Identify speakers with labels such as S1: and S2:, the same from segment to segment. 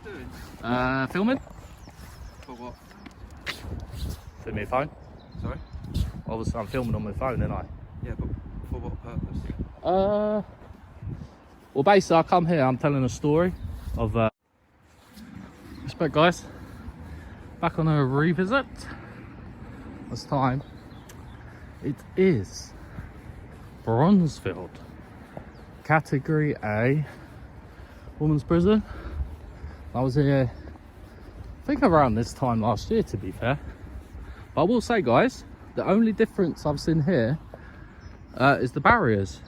S1: you doing?
S2: Filming?
S1: For what?
S2: For my phone.
S1: Sorry?
S2: Obviously I'm filming on my phone, ain't I?
S1: Yeah, but for what purpose?
S2: Well basically I come here, I'm telling a story of respect guys, back on a revisit. This time it is Bronzefield, category A women's prison. I was here I think around this time last year, to be fair, but I will say guys, the only difference I've seen here is the barriers.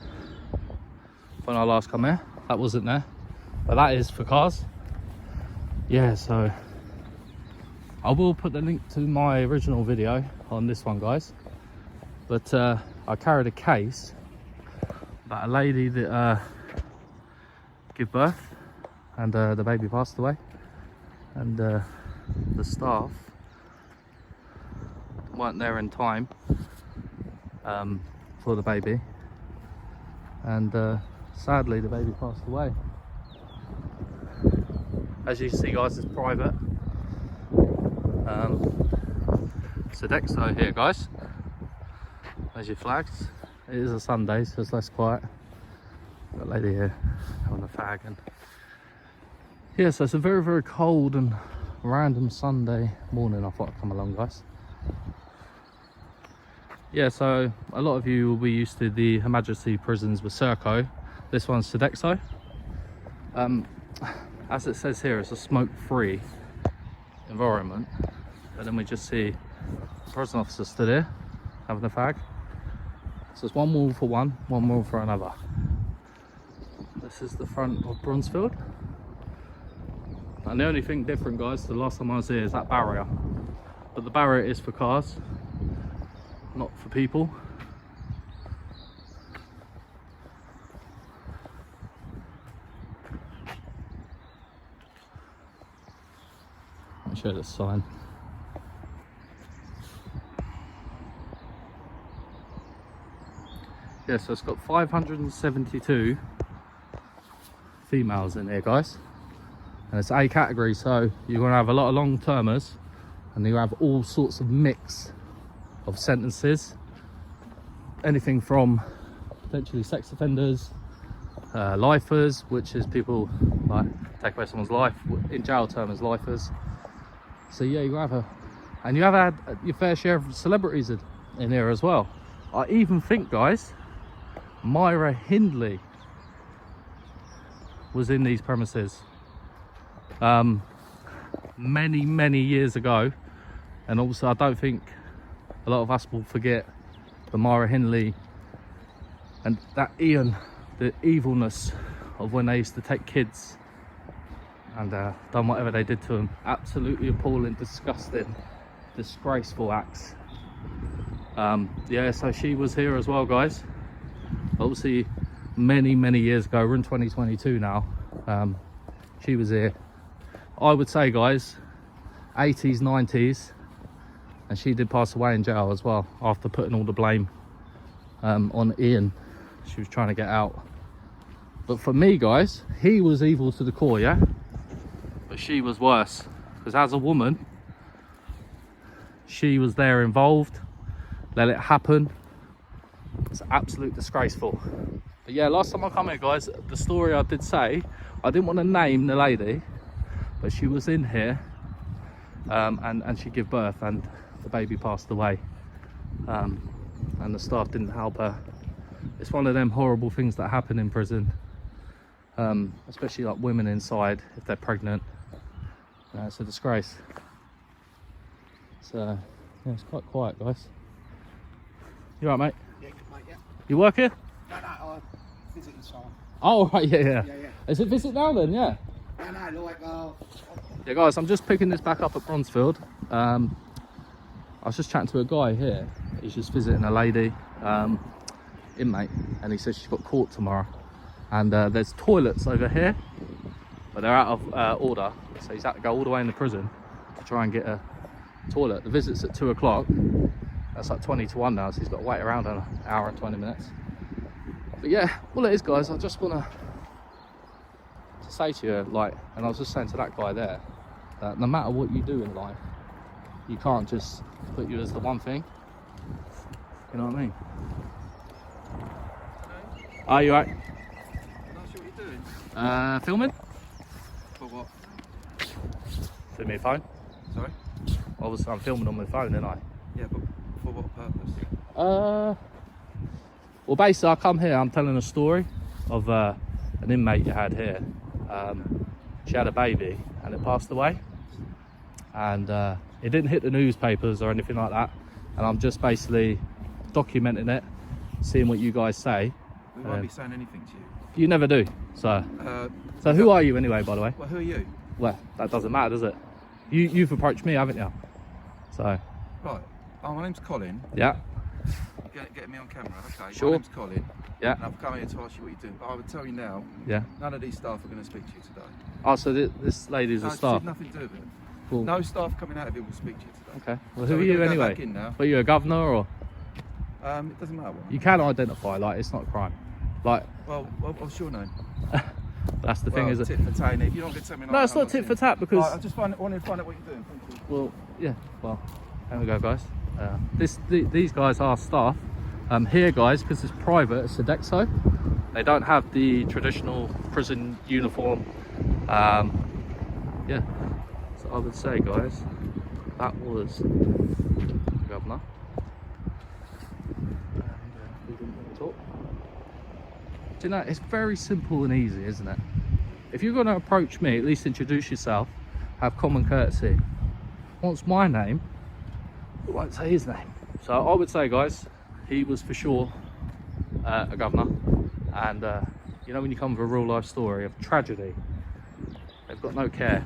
S2: When I last come here, that wasn't there, but that is for cars. Yeah, so I will put the link to my original video on this one guys, but I carried a case about a lady that gave birth and the baby passed away, and the staff weren't there in time for the baby, and sadly the baby passed away. As you can see guys, it's private. Sodexo here guys, there's your flags. It is a Sunday so it's less quiet. Got a lady here having a fag, and yeah, so it's a very, very cold and random Sunday morning. I thought I'd come along guys. Yeah, so a lot of you will be used to the Her Majesty prisons with Serco. This one's Sodexo. As it says here, it's a smoke-free environment. And then we just see the prison officer stood here having a fag. So it's one wall for one wall for another. This is the front of Bronzefield. And the only thing different guys to the last time I was here is that barrier. But the barrier is for cars, not for people. Let me show you the sign. Yeah, so it's got 572 females in here guys, and it's A category, so you're going to have a lot of long-termers, and you have all sorts of mix of sentences, anything from potentially sex offenders, lifers, which is people like take away someone's life, in jail term as lifers. So yeah, you have and you have had your fair share of celebrities in here as well. I even think guys, Myra Hindley was in these premises many years ago, and also I don't think a lot of us will forget the Myra Hindley and that Ian, the evilness of when they used to take kids and done whatever they did to them. Absolutely appalling, disgusting, disgraceful acts. Yeah, so she was here as well guys, obviously many years ago. We're in 2022 now. She was here, I would say guys, 80s 90s, and she did pass away in jail as well after putting all the blame on Ian. She was trying to get out, but for me guys, he was evil to the core, yeah, but she was worse, because as a woman she was there involved, let it happen. It's absolute disgraceful. But yeah, last time I come here guys, the story I did say, I didn't want to name the lady, but she was in here and she gave birth and the baby passed away, and the staff didn't help her. It's one of them horrible things that happen in prison, especially like women inside if they're pregnant. It's a disgrace. So yeah, it's quite quiet guys. You alright mate?
S3: Yeah, good mate, yeah.
S2: You work here?
S3: No, I'm visiting someone.
S2: Oh right, yeah.
S3: Yeah.
S2: Is it visit now then? Yeah.
S3: No, like,
S2: Yeah guys, I'm just picking this back up at Bronzefield. I was just chatting to a guy here. He's just visiting a lady, inmate, and he says she's got court tomorrow, and there's toilets over here, but they're out of order, so he's had to go all the way in the prison to try and get a toilet. The visit's at 2 o'clock. That's like 20 to 1 now, so he's got to wait around an hour and 20 minutes. But yeah, all it is guys, I just want to to say to you, like, and I was just saying to that guy there, that no matter what you do in life, you can't just put you as the one thing. You know what I mean? Are you right?
S1: Can I ask you what you're doing?
S2: Filming?
S1: For what?
S2: For my phone.
S1: Sorry?
S2: Obviously I'm filming on my phone, ain't I?
S1: Yeah, but for what purpose?
S2: Well, basically I come here, I'm telling a story of an inmate you had here. She had a baby and it passed away, and it didn't hit the newspapers or anything like that, and I'm just basically documenting it, seeing what you guys say.
S1: We won't be saying anything to you.
S2: You never do, so
S1: So
S2: who are you anyway, by the way?
S1: Well, who are you?
S2: Well, that doesn't matter, does it? You've approached me, haven't you? So
S1: Right. Oh, my name's Colin.
S2: yeah.
S1: Get me on camera, okay?
S2: Sure.
S1: My name's Colin.
S2: Yeah.
S1: And I've come here to ask you what you're doing. But I would tell you now,
S2: Yeah.
S1: none of these staff are going to speak to you today.
S2: Oh, so this lady's
S1: No,
S2: a
S1: it's
S2: staff.
S1: nothing to do with it.
S2: Cool.
S1: No staff coming out of it will speak to you today.
S2: Okay. Well,
S1: So
S2: who are
S1: we're
S2: you
S1: gonna go
S2: anyway?
S1: back in now.
S2: Are you a governor or?
S1: It doesn't matter what.
S2: You can identify, like it's not a crime. Like
S1: Well, what's your name?
S2: that's the thing,
S1: Well,
S2: is it?
S1: tit for tat. If you're not going to tell me,
S2: No, it's not tit for tat because.
S1: Right, I just wanted to find out what you're doing. Thank you.
S2: Well, yeah. Well, there we go, guys. These guys are staff. Here, guys, because it's private, it's Sodexo. They don't have the traditional prison uniform. Yeah. So I would say, guys, that was the governor. We didn't want to talk. Do you know, it's very simple and easy, isn't it? If you're going to approach me, at least introduce yourself, have common courtesy. What's my name? You won't say his name. So I would say, guys, he was for sure a governor. And you know, when you come with a real life story of tragedy, they've got no care.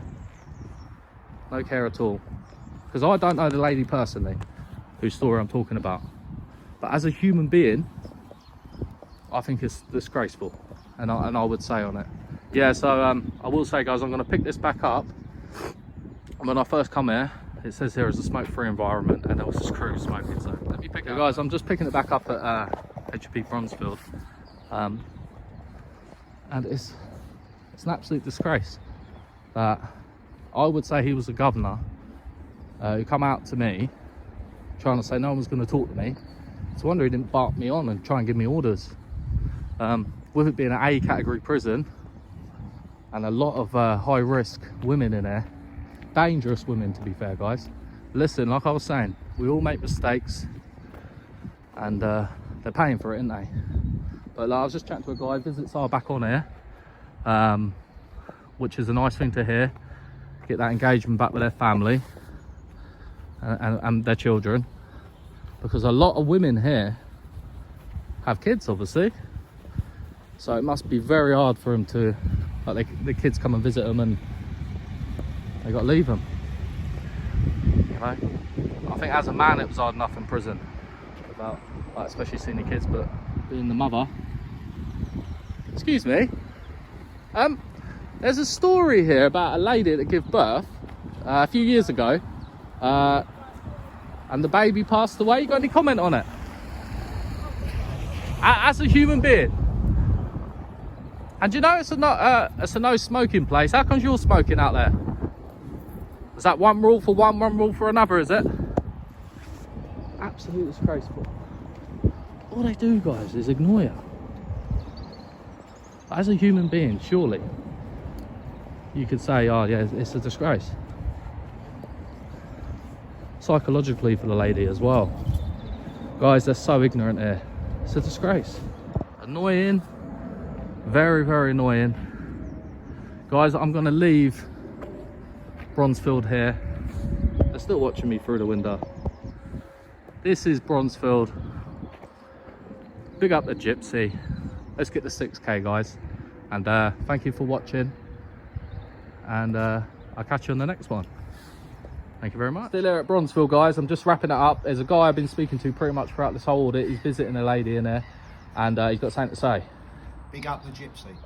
S2: No care at all. Because I don't know the lady personally, whose story I'm talking about. But as a human being, I think it's disgraceful. And I would say on it. Yeah, so I will say, guys, I'm going to pick this back up. And when I first come here, it says here is a smoke-free environment, and there was this crew smoking. So let me pick it up. Guys, I'm just picking it back up at HP Bronzefield, and it's an absolute disgrace that I would say he was a governor who come out to me trying to say no one was going to talk to me. It's a wonder he didn't bark me on and try and give me orders. With it being an A category prison and a lot of high-risk women in there. Dangerous women, to be fair, guys. Listen, like I was saying, we all make mistakes, and they're paying for it, aren't they? But like, I was just chatting to a guy. Visits are back on here, which is a nice thing to hear. Get that engagement back with their family and their children, because a lot of women here have kids, obviously. So it must be very hard for them to, like, the kids come and visit them and they got to leave them, you know. I think as a man it was hard enough in prison, about, like, especially seeing the kids, but being the mother. Excuse me. There's a story here about a lady that gave birth a few years ago, and the baby passed away. You got any comment on it? As a human being, and you know it's a no smoking place. How come you're smoking out there? Is that one rule for one rule for another, is it? Absolutely disgraceful. All they do, guys, is ignore you. As a human being, surely you could say, oh yeah, it's a disgrace. Psychologically for the lady as well. Guys, they're so ignorant here. It's a disgrace. Annoying. Very, very annoying. Guys, I'm going to leave Bronzefield here. They're still watching me through the window. This is Bronzefield. Big up the Gypsy. Let's get the 6K, guys. And thank you for watching. And I'll catch you on the next one. Thank you very much. Still here at Bronzefield, guys. I'm just wrapping it up. There's a guy I've been speaking to pretty much throughout this whole audit. He's visiting a lady in there, and he's got something to say.
S3: Big up the Gypsy.